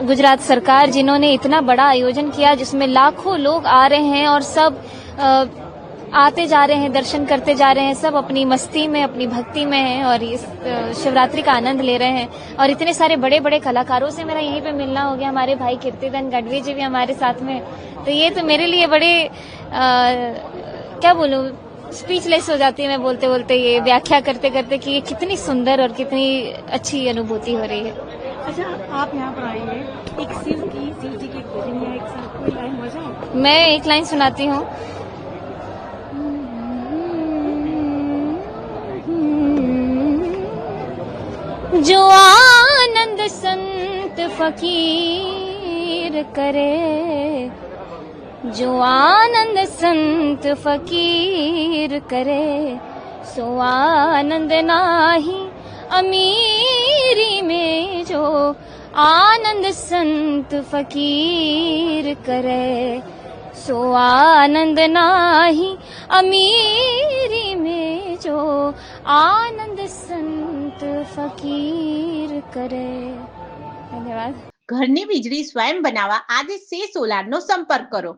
गुजरात सरकार जिन्होंने इतना बड़ा आयोजन किया जिसमें लाखों लोग आ रहे हैं और सब आते जा रहे हैं, दर्शन करते जा रहे हैं, सब अपनी मस्ती में, अपनी भक्ति में हैं और इस शिवरात्रि का आनंद ले रहे हैं। और इतने सारे बड़े बड़े कलाकारों से मेरा यहीं पे मिलना हो गया। हमारे भाई कीर्तिदान गढ़वी जी भी हमारे साथ में, तो ये तो मेरे लिए बड़े क्या बोलूं, स्पीचलेस हो जाती है मैं बोलते बोलते, ये व्याख्या करते करते कि ये कितनी सुंदर और कितनी अच्छी अनुभूति हो रही है। अच्छा, आप यहाँ पर आइए, एक शिव जी की भजन या एक साथ कोई लाइन बजाओ। मैं एक लाइन सुनाती हूँ। जो आनंद संत फकीर करे, जो आनंद संत फकीर करे, सो आनंद नाही अमीरी में। जो आनंद संत फकीर करे, सो आनंद नाही अमीरी में। जो आनंद संत फकीर करे। धन्यवाद। ઘરની વીજળી સ્વયં બનાવવા આજે સે સોલારનો સંપર્ક કરો।